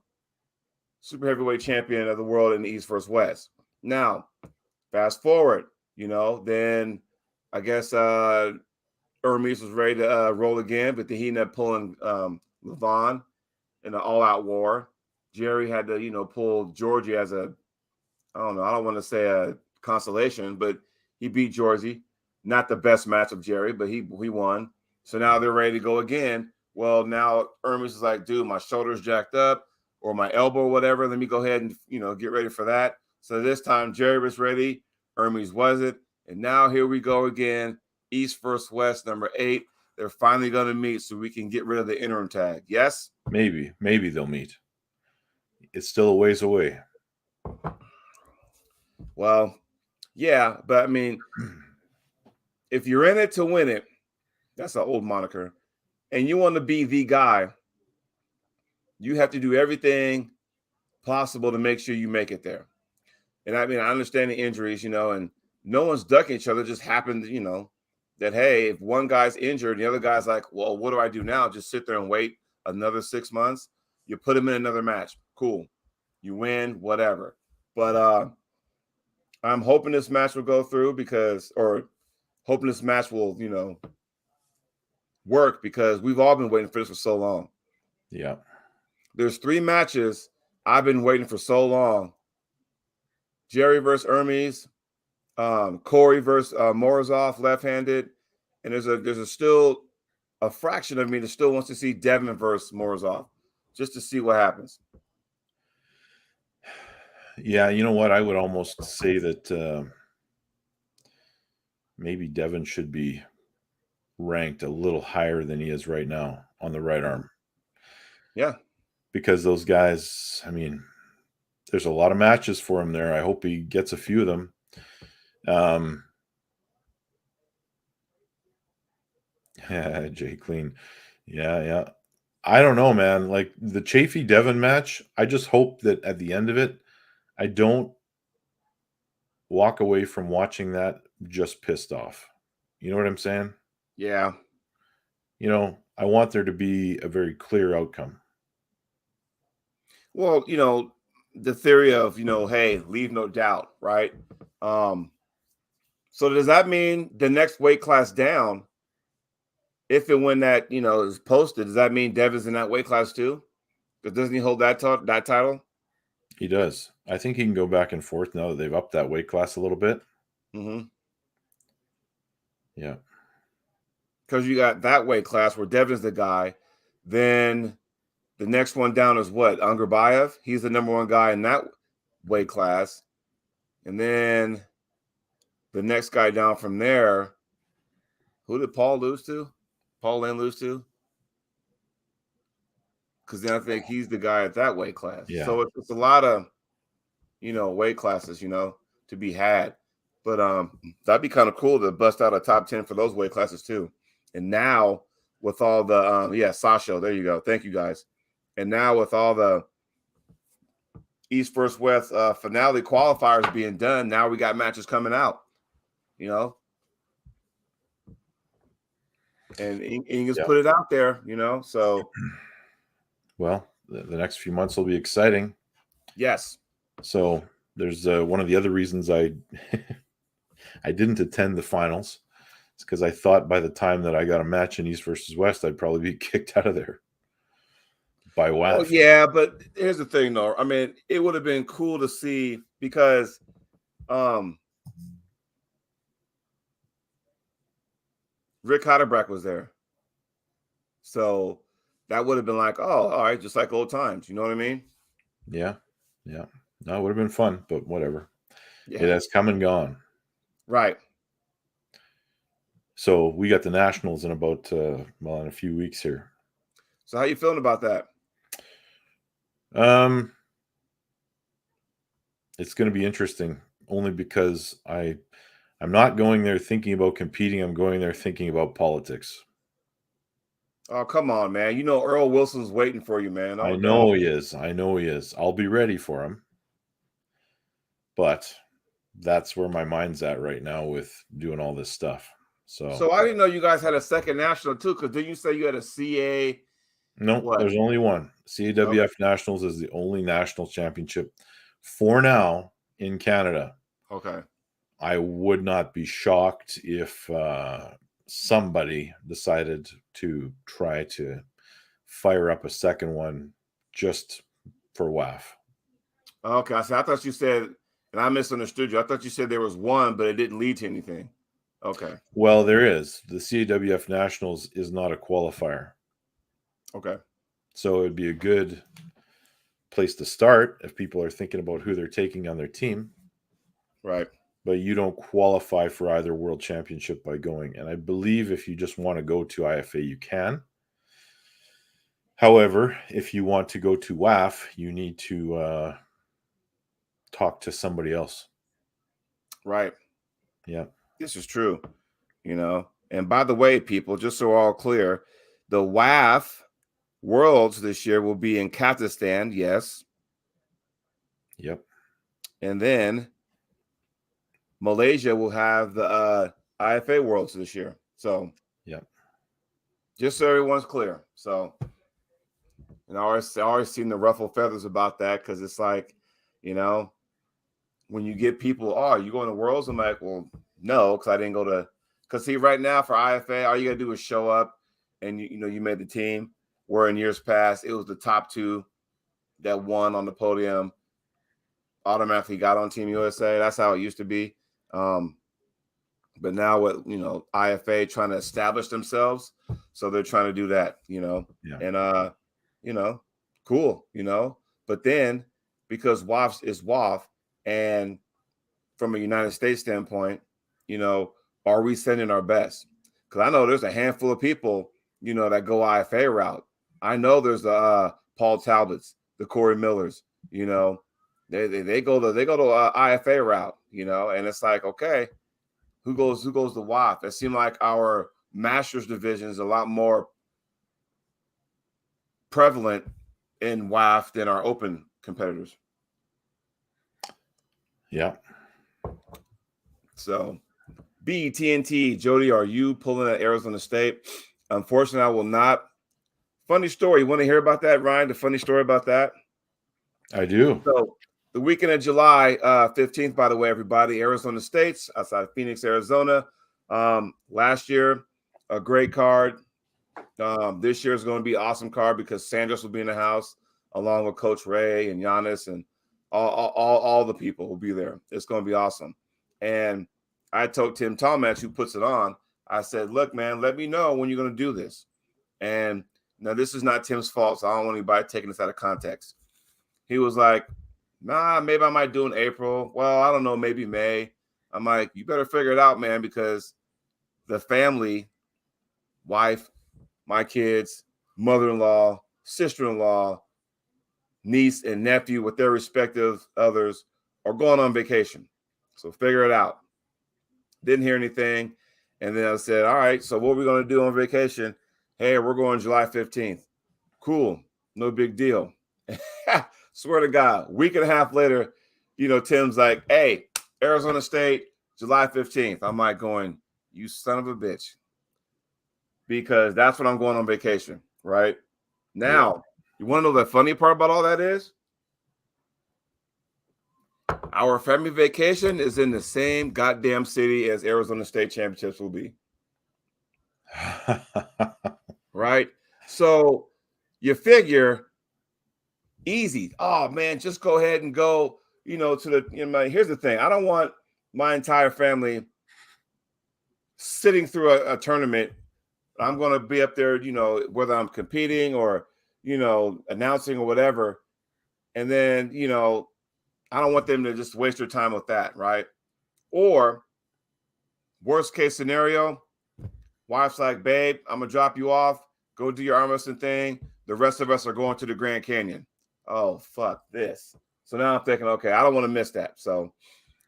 super heavyweight champion of the world in the East vs. West. Now, fast forward, then I guess Hermes was ready to roll again, but then he ended up pulling Levon in an all-out war. Jerry had to, pull Georgie as I don't want to say a consolation, but he beat Georgie. Not the best match of Jerry, but he won. So now they're ready to go again. Well, now Hermes is like, dude, my shoulder's jacked up or my elbow or whatever. Let me go ahead and, get ready for that. So this time Jerry was ready. Hermes wasn't. And now here we go again. East vs. West, number 8. They're finally going to meet so we can get rid of the interim tag. Yes? Maybe they'll meet. It's still a ways away. Well, yeah, but I mean, if you're in it to win it, that's an old moniker, and you want to be the guy, you have to do everything possible to make sure you make it there. And I mean, I understand the injuries, and no one's ducking each other. It just happened, that, hey, if one guy's injured, the other guy's like, well, what do I do now? Just sit there and wait another 6 months? You put him in another match. Cool. You win, whatever. But I'm hoping this match will go through hoping this match will, work because we've all been waiting for this for so long. Yeah. There's 3 matches I've been waiting for so long. Jerry versus Hermes, Corey versus Morozov, left-handed, and there's still a fraction of me that still wants to see Devin versus Morozov, just to see what happens. Yeah, you know what? I would almost say that maybe Devin should be ranked a little higher than he is right now on the right arm. Yeah. Because those guys, I mean, there's a lot of matches for him there. I hope he gets a few of them. Jay Clean. Yeah. I don't know, man. Like the Chafee Devon match, I just hope that at the end of it, I don't walk away from watching that just pissed off. You know what I'm saying? Yeah. I want there to be a very clear outcome. Well, the theory of, hey, leave no doubt, right? Um, so does that mean the next weight class down, if and when that, is posted, does that mean Devon's in that weight class too? Because doesn't he hold that title? He does. I think he can go back and forth now that they've upped that weight class a little bit. Mm-hmm. Yeah. Because you got that weight class where Devon's the guy. Then the next one down is what? Angarbayev. He's the number one guy in that weight class. And then the next guy down from there, who did Paul lose to? Paul Lynn lose to? Because then I think he's the guy at that weight class. Yeah. So it's a lot of, weight classes, to be had. But that'd be kind of cool to bust out a top 10 for those weight classes too. And now with all the Sasha, there you go. Thank you guys. And now with all the East versus West finale qualifiers being done, now we got matches coming out, and Inga's put it out there, so. Well, the next few months will be exciting. Yes. So there's one of the other reasons I didn't attend the finals. It's because I thought by the time that I got a match in East versus West, I'd probably be kicked out of there by WAF. Oh, yeah, but here's the thing, though. I mean, it would have been cool to see because Rick Heidelberg was there. So that would have been like, oh, all right, just like old times. You know what I mean? Yeah. Yeah. No, it would have been fun, but whatever. Yeah. It has come and gone. Right. So we got the Nationals in about, in a few weeks here. So how you feeling about that? It's going to be interesting only because I'm not going there thinking about competing. I'm going there thinking about politics. Oh, come on, man. Earl Wilson's waiting for you, man. I know he is. I'll be ready for him. But that's where my mind's at right now with doing all this stuff. So I didn't know you guys had a second national too, because didn't you say you had a CA? No, there's only one. CAWF Nationals is the only national championship for now in Canada. Okay. I would not be shocked if somebody decided to try to fire up a second one just for WAF. Okay. I thought you said, and I misunderstood you. I thought you said there was one, but it didn't lead to anything. Okay. Well, there is. The CAWF Nationals is not a qualifier. Okay. So it'd be a good place to start if people are thinking about who they're taking on their team. Right. But you don't qualify for either world championship by going. And I believe if you just want to go to IFA, you can. However, if you want to go to WAF, you need to talk to somebody else. Right. Yeah. This is true. And by the way, people, just so we're all clear, the WAF Worlds this year will be in Kazakhstan. Yes. Yep. And then Malaysia will have the IFA Worlds this year. So, yeah, just so everyone's clear. So, and I always seen the ruffle feathers about that because it's like, when you get people, oh, you going to Worlds? I'm like, well, no, because I didn't go to. Because see, right now for IFA, all you gotta do is show up, and you made the team. Where in years past, it was the top two that won on the podium automatically got on Team USA. That's how it used to be. But now with IFA trying to establish themselves, so they're trying to do that, Yeah. And cool, But then because WAF is WAF, and from a United States standpoint, are we sending our best? Because I know there's a handful of people, that go IFA route. I know there's the Paul Talbots, the Corey Millers, they go to IFA route, and it's like, okay, who goes to WAF? It seemed like our Masters division is a lot more prevalent in WAF than our open competitors. Yeah. So, BTNT, Jody, are you pulling at Arizona State? Unfortunately, I will not. Funny story. You want to hear about that, Ryan? The funny story about that? I do. So, the weekend of July 15th, by the way, everybody, Arizona State's outside of Phoenix, Arizona. Last year, a great card. This year is going to be an awesome card because Sanders will be in the house along with Coach Ray and Giannis and all the people will be there. It's going to be awesome. And I told Tim Talmadge, who puts it on, I said, look, man, let me know when you're going to do this. And now this is not Tim's fault, so I don't want anybody taking this out of context. He was like, nah, maybe I might do in April. Well, I don't know, maybe May. I'm like, you better figure it out, man, because the family, wife, my kids, mother-in-law, sister-in-law, niece, and nephew with their respective others are going on vacation. So figure it out. Didn't hear anything. And then I said, all right, so what are we going to do on vacation? Hey, we're going July 15th. Cool. No big deal. Swear to God, week and a half later, Tim's like, hey, Arizona State, July 15th. I'm like going, you son of a bitch. Because that's when I'm going on vacation, right? Now, You want to know the funny part about all that is? Our family vacation is in the same goddamn city as Arizona State Championships will be. Right? So you figure easy. Oh man, just go ahead and go, to the, here's the thing. I don't want my entire family sitting through a tournament. I'm going to be up there, whether I'm competing or, announcing or whatever. And then, I don't want them to just waste their time with that, right? Or worst case scenario, wife's like, babe, I'm going to drop you off. Go do your arm wrestling thing. The rest of us are going to the Grand Canyon. Oh, fuck this. So now I'm thinking, okay, I don't want to miss that. So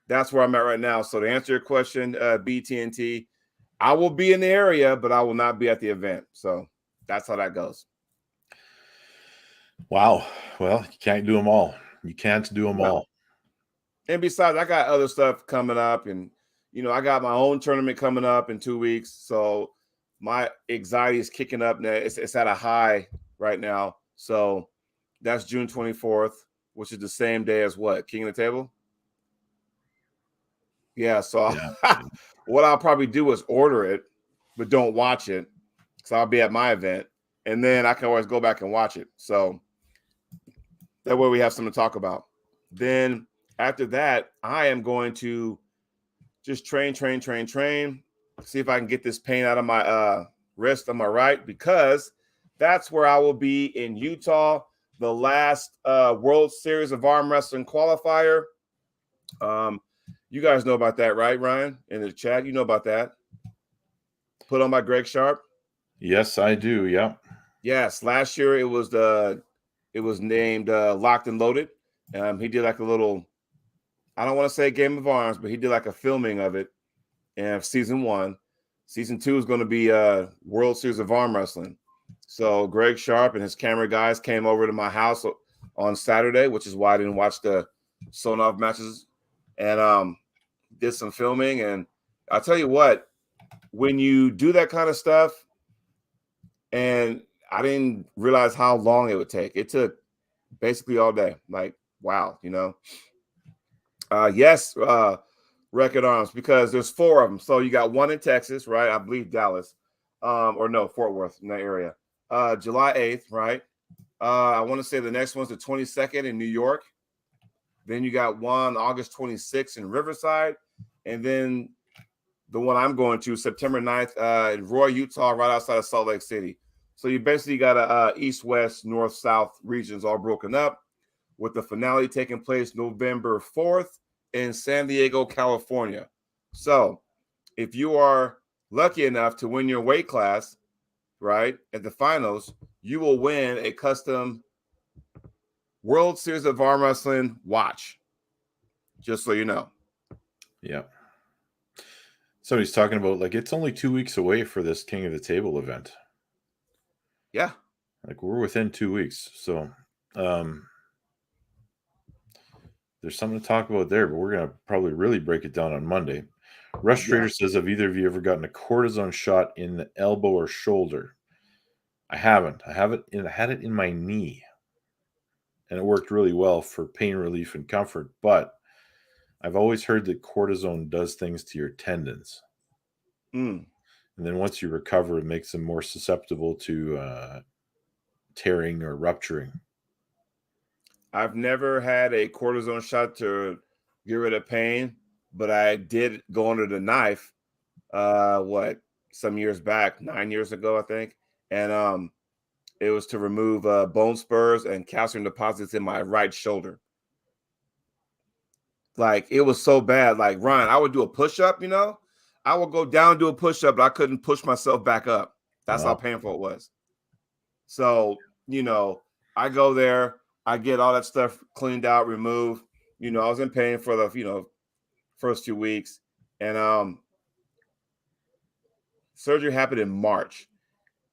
that's where I'm at right now. So to answer your question, BTNT, I will be in the area, but I will not be at the event. So that's how that goes. Wow. Well, you can't do them all. You can't do them all. And besides, I got other stuff coming up, and I got my own tournament coming up in 2 weeks. So my anxiety is kicking up now. It's at a high right now. So that's June 24th, which is the same day as what? King of the Table? Yeah. So what I'll probably do is order it, but don't watch it. So I'll be at my event, and then I can always go back and watch it. So that way we have something to talk about. Then after that, I am going to just train, see if I can get this pain out of my wrist on my right, because that's where I will be in Utah, the last World Series of Arm Wrestling qualifier. You guys know about that, right, Ryan? In the chat, you know about that. Put on by Greg Sharp. Yes, I do. Yeah. Yes, last year it was named Locked and Loaded. He did like a little, I don't want to say Game of Arms, but he did like a filming of it. And season 1, season 2 is going to be World Series of Arm Wrestling. So Greg Sharp and his camera guys came over to my house on Saturday, which is why I didn't watch the Sonov matches, and did some filming. And I'll tell you what, when you do that kind of stuff, and I didn't realize how long it would take. It took basically all day. Like, wow, Yes, Record Arms, because there's 4 of them. So you got one in Texas, right? I believe Dallas, or no, Fort Worth, in that area. July 8th, right? I want to say the next one's the 22nd in New York. Then you got one August 26th in Riverside. And then the one I'm going to, September 9th, in Roy, Utah, right outside of Salt Lake City. So you basically got a east, west, north, south regions all broken up, with the finale taking place November 4th in San Diego, California. So if you are lucky enough to win your weight class, right, at the finals, you will win a custom World Series of Arm Wrestling watch, just so you know. Yeah. Somebody's talking about, like, it's only 2 weeks away for this King of the Table event. Yeah. Like we're within 2 weeks. So there's something to talk about there, but we're going to probably really break it down on Monday. Rush Trader says, have either of you ever gotten a cortisone shot in the elbow or shoulder? I haven't. I had it in my knee, and it worked really well for pain relief and comfort. But I've always heard that cortisone does things to your tendons. And then once you recover, it makes them more susceptible to tearing or rupturing. I've never had a cortisone shot to get rid of pain, but I did go under the knife some years back, 9 years ago, I think. And it was to remove bone spurs and calcium deposits in my right shoulder. Like, it was so bad. Like, Ryan, I would do a push-up, I would go down, do a push-up, but I couldn't push myself back up. That's how painful it was. So, I go there, I get all that stuff cleaned out, removed. I was in pain for the, first 2 weeks. And surgery happened in March.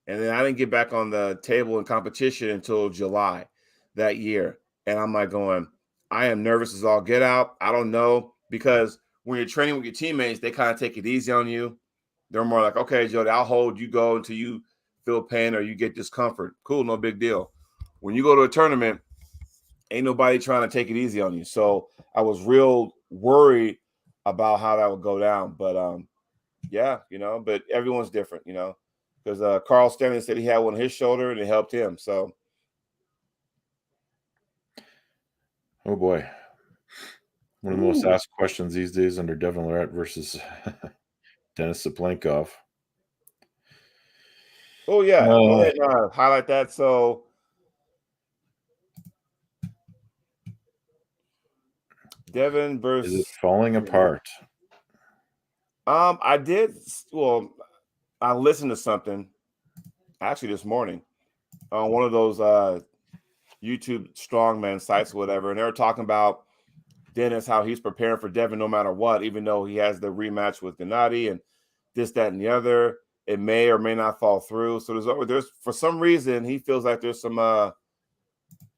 And then I didn't get back on the table in competition until July that year. And I'm like going, I am nervous as all get out. I don't know, because when you're training with your teammates, they kind of take it easy on you. They're more like, okay, Jody, I'll hold you, go until you feel pain or you get discomfort. Cool, no big deal. When you go to a tournament, ain't nobody trying to take it easy on you. So I was real worried about how that would go down. But yeah, but everyone's different, because Carl Stanley said he had one on his shoulder and it helped him. So, oh boy, one of the most asked questions these days under Devin Larratt versus Denis Saplenkov. Oh yeah, go ahead and highlight that. So, Devin versus. Is it falling apart? I did. Well, I listened to something actually this morning on one of those YouTube strongman sites or whatever, and they were talking about Denis, how he's preparing for Devin no matter what, even though he has the rematch with Gennady and this, that, and the other. It may or may not fall through. So there's for some reason he feels like there's some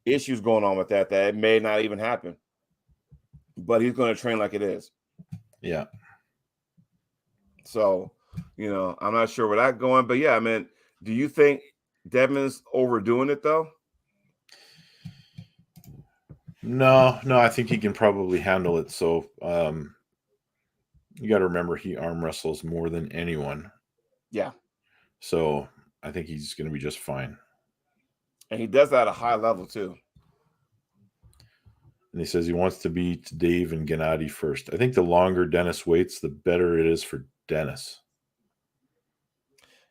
issues going on with that it may not even happen. But he's going to train like it is. Yeah. So, I'm not sure where that's going, but yeah, I mean, do you think Devin's overdoing it though? No, I think he can probably handle it. So, you got to remember he arm wrestles more than anyone. Yeah. So I think he's going to be just fine. And he does that at a high level too. And he says he wants to beat Dave and Gennady first. I think the longer Denis waits, the better it is for Denis.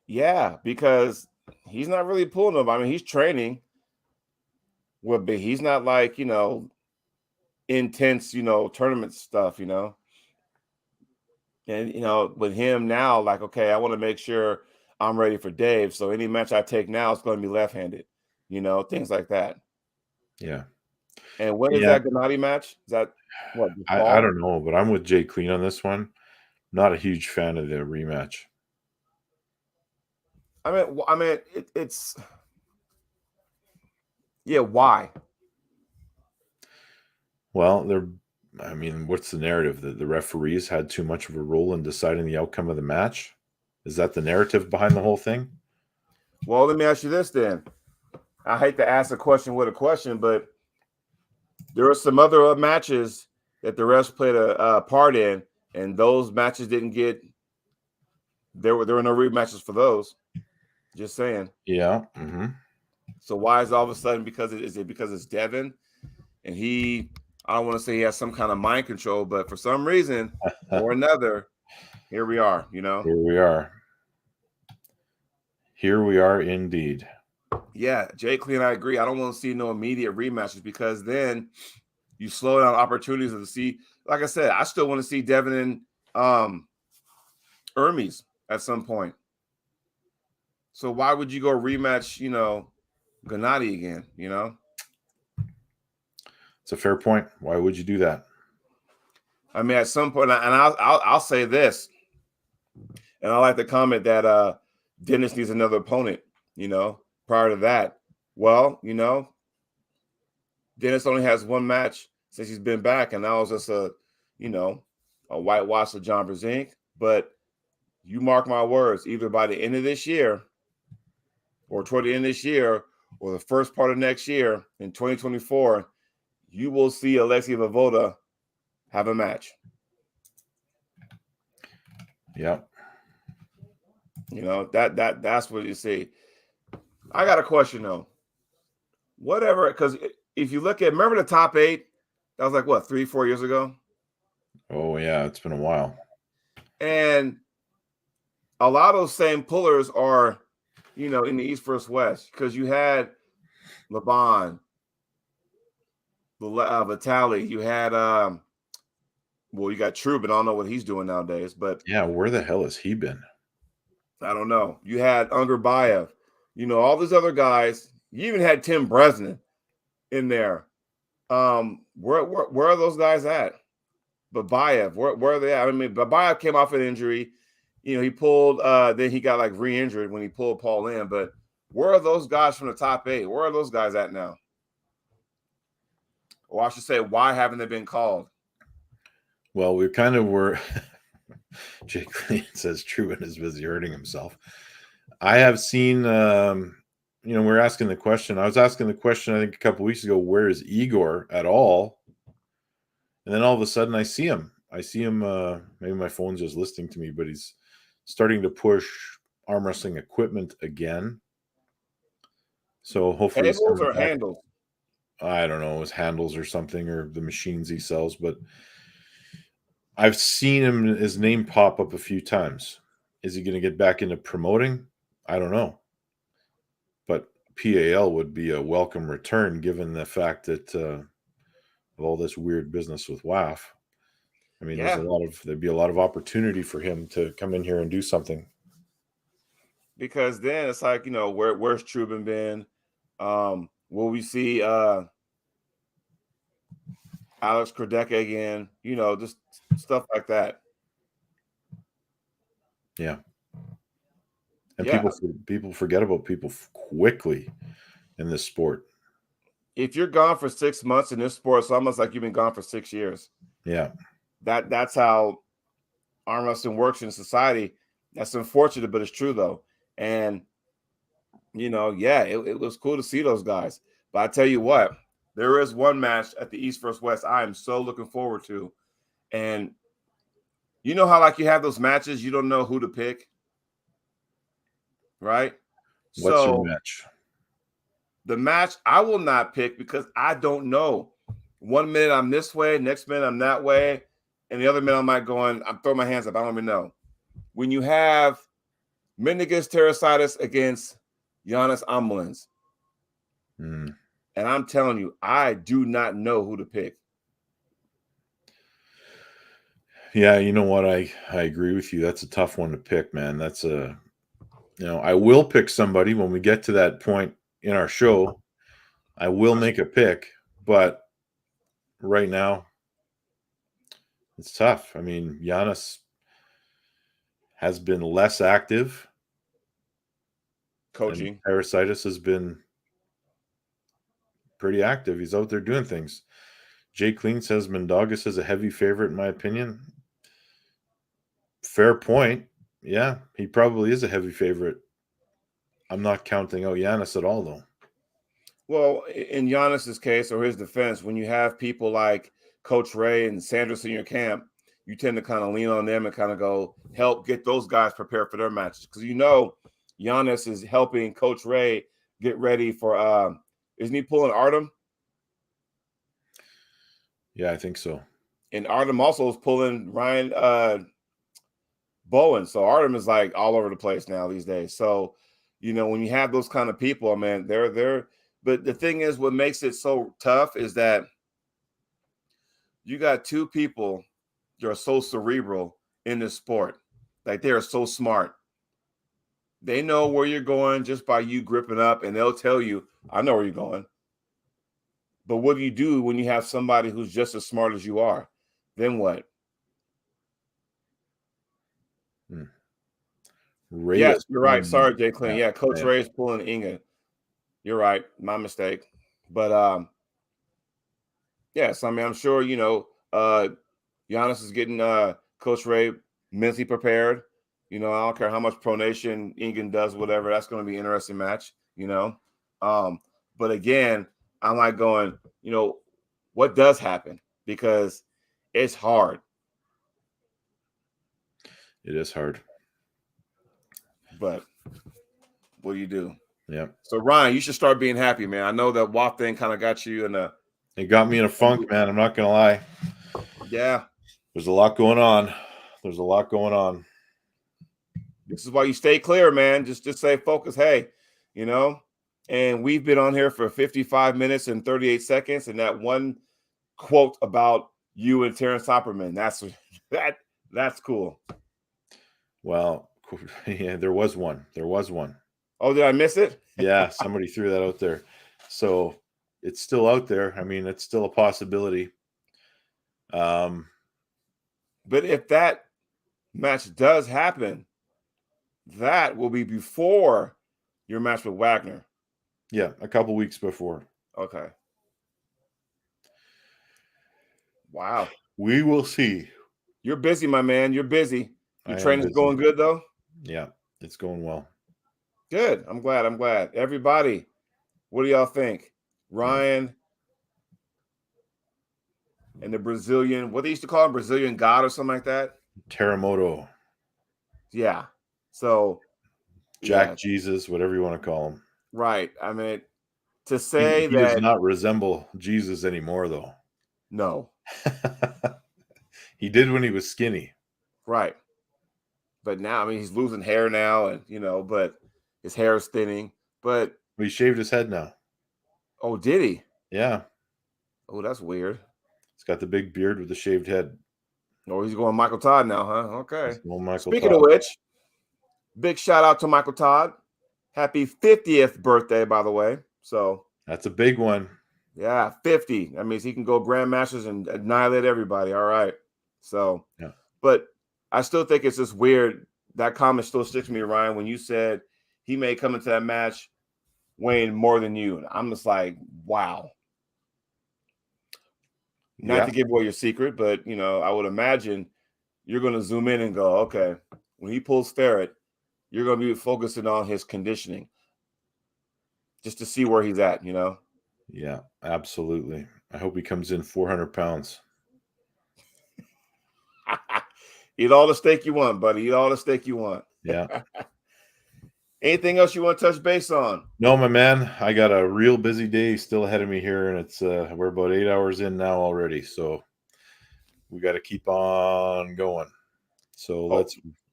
Yeah, because he's not really pulling them. I mean, he's training. But he's not like, intense, tournament stuff, And, with him now, like, okay, I want to make sure I'm ready for Dave. So any match I take now is going to be left-handed, things like that. Yeah. And when is that Gennady match? Is that what? I don't know, but I'm with Jay Clean on this one. Not a huge fan of the rematch. I mean, it's yeah. Why? Well, what's the narrative? That the referees had too much of a role in deciding the outcome of the match? Is that the narrative behind the whole thing? Well, let me ask you this then. I hate to ask a question with a question, but there are some other matches that the refs played a part in, and those matches didn't get. There were no rematches for those. Just saying. Yeah. Mm-hmm. So why is all of a sudden because it's Devin, and he? I don't want to say he has some kind of mind control, but for some reason or another, here we are. Here we are. Here we are indeed. Yeah, Jay Clean, I agree. I don't want to see no immediate rematches because then you slow down opportunities to see. Like I said, I still want to see Devin and Hermes at some point. So why would you go rematch, Gennady again? It's a fair point. Why would you do that? I mean, at some point, and I'll say this, and I like to comment that Denis needs another opponent. Prior to that, Well, Dennis only has one match since he's been back, and that was just a whitewash of John Brzenk. But you mark my words, either by the end of this year or toward the end of this year or the first part of next year in 2024, you will see Alexei Vovoda have a match. Yep. That's what you see. I got a question though. Whatever, because if you remember the top 8, that was like what, 3-4 years ago? Oh yeah, it's been a while. And a lot of those same pullers are, in the East versus West, because you had Laban, Vitali, you had you got Trubin. I don't know what he's doing nowadays, but yeah, where the hell has he been? I don't know. You had Unger Bayev, all these other guys. You even had Tim Bresnan in there. Where are those guys at? But Bayev, where are they at? I mean, Bayev came off an injury. He pulled, then he got like re-injured when he pulled Paul in. But where are those guys from the top 8? Where are those guys at now? Or I should say, why haven't they been called? Well, we kind of were. Jake Clean says Trubin is busy hurting himself. I have seen, we're asking the question. I was asking the question, I think, a couple weeks ago, where is Igor at all? And then all of a sudden I see him. Maybe my phone's just listening to me, but he's starting to push arm wrestling equipment again. So hopefully Handles or handles? I don't know, it was handles or something, or the machines he sells, but I've seen his name pop up a few times. Is he going to get back into promoting? I don't know. But PAL would be a welcome return given the fact that of all this weird business with WAF. I mean, there'd be a lot of opportunity for him to come in here and do something. Because then it's like, where's Trubin been? Will we see Alex Kardecka again? Just stuff like that. Yeah. And people forget about people quickly in this sport. If you're gone for 6 months in this sport, it's almost like you've been gone for 6 years. Yeah. That's how arm wrestling works in society. That's unfortunate, but it's true though. And it was cool to see those guys. But I tell you what, there is one match at the East versus West I am so looking forward to. And you know how like you have those matches, you don't know who to pick, right? What's your match? The match I will not pick because I don't know. 1 minute I'm this way, next minute I'm that way, and the other minute I'm throwing my hands up. I don't even know. When you have Mendigas Terrasaitis against Giannis Amulins, and I'm telling you, I do not know who to pick. Yeah, you know what? I agree with you. That's a tough one to pick, man. That's I will pick somebody when we get to that point in our show. I will make a pick, but right now it's tough. I mean, Giannis has been less active. Coaching. Terrasaitis has been pretty active. He's out there doing things. Jay Clean says Mendogas is a heavy favorite, in my opinion. Fair point. Yeah, he probably is a heavy favorite. I'm not counting out Giannis at all, though. Well, in Giannis's case or his defense, when you have people like Coach Ray and Sanders in your camp, you tend to kind of lean on them and kind of go help get those guys prepared for their matches. Because Giannis is helping Coach Ray get ready for isn't he pulling Artem? Yeah, I think so. And Artem also is pulling Ryan Bowen. So Artem is like all over the place now these days. So, when you have those kind of people, man, they're but the thing is, what makes it so tough is that you got two people that are so cerebral in this sport. Like they are so smart. They know where you're going just by you gripping up, and they'll tell you, I know where you're going. But what do you do when you have somebody who's just as smart as you are? Then what? Yes, you're right. Sorry, Jay Clinton. Yeah, Coach Ray is pulling Inga. You're right. My mistake. But yes, I mean, I'm sure, Giannis is getting Coach Ray mentally prepared. I don't care how much pronation Ingan does, whatever. That's going to be an interesting match. But again, I'm like going, what does happen? Because it's hard. It is hard. But what do you do? Yeah. So Ryan, you should start being happy, man. I know that WAP thing kind of got you in a. It got me in a funk, man. I'm not gonna lie. Yeah. There's a lot going on. This is why you stay clear, man. Just stay focused. Hey, and we've been on here for 55 minutes and 38 seconds, and that one quote about you and Terrence Hopperman. That's cool. Well, yeah, there was one. Oh, did I miss it? Yeah, somebody threw that out there. So it's still out there. I mean, it's still a possibility. But if that match does happen, that will be before your match with Wagner. Yeah, a couple weeks before. Okay. Wow. We will see. You're busy, my man. You're busy. Your I am training's busy. going good, though? Yeah, it's going well. Good. I'm glad. Everybody, what do y'all think? Ryan and the Brazilian, what they used to call him, Brazilian God or something like that? Terremoto. Yeah. So Jack Jesus, whatever you want to call him. Right. I mean, to say he does not resemble Jesus anymore, though. No. He did when he was skinny. Right. But now, I mean, he's losing hair now, and but his hair is thinning. But he shaved his head now. Oh, did he? Yeah. Oh, that's weird. He's got the big beard with the shaved head. Oh, he's going Michael Todd now, huh? Okay. Speaking of which, big shout out to Michael Todd. Happy 50th birthday, by the way. So that's a big one. Yeah, 50. That means he can go Grandmasters and annihilate everybody. All right. So, yeah. But I still think it's just weird. That comment still sticks to me, Ryan, when you said he may come into that match weighing more than you. And I'm just like, wow. Not to give away your secret, but, I would imagine you're going to zoom in and go, okay, when he pulls Ferret, you're going to be focusing on his conditioning just to see where he's at, Yeah, absolutely. I hope he comes in 400 pounds. Eat all the steak you want, buddy. Eat all the steak you want. Yeah. Anything else you want to touch base on? No, my man. I got a real busy day still ahead of me here, and it's we're about 8 hours in now already, so we got to keep on going. So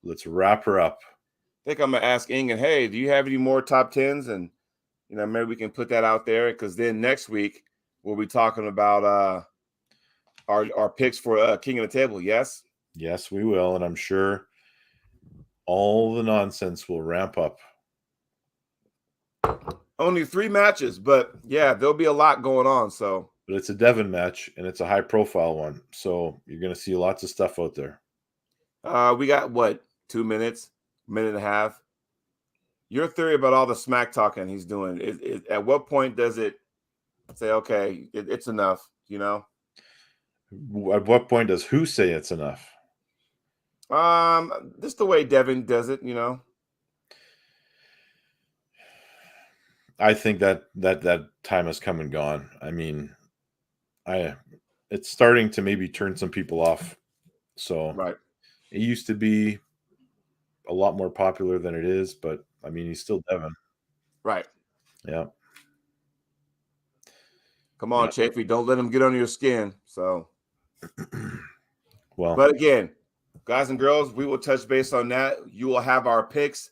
let's wrap her up. I think I'm gonna ask Ingan, hey, do you have any more top tens? And maybe we can put that out there, because then next week we'll be talking about our picks for King of the Table. Yes. Yes, we will, and I'm sure all the nonsense will ramp up. Only 3 matches, but yeah, there'll be a lot going on. So, but it's a Devin match, and it's a high-profile one, so you're going to see lots of stuff out there. We got 2 minutes, minute and a half. Your theory about all the smack talking he's doing is at what point does it say, okay, it's enough? At what point does who say it's enough? Just the way Devin does it, I think that time has come and gone. I mean, it's starting to maybe turn some people off. So right. It used to be a lot more popular than it is, but I mean, he's still Devin. Right. Yeah. Come on, Chafee. Don't let him get under your skin. So, well, but again, guys and girls, we will touch base on that. You will have our picks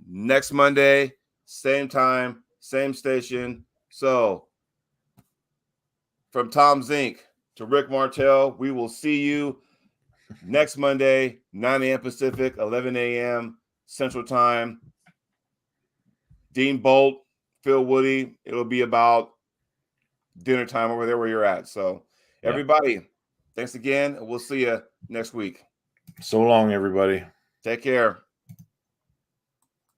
next Monday, same time, same station. So, from Tom Zink to Rick Martel, we will see you next Monday, 9 a.m. Pacific, 11 a.m. Central Time. Dean Bolt, Phil Woody. It'll be about dinner time over there where you're at. So, everybody, thanks again. We'll see you next week. So long, everybody. Take care.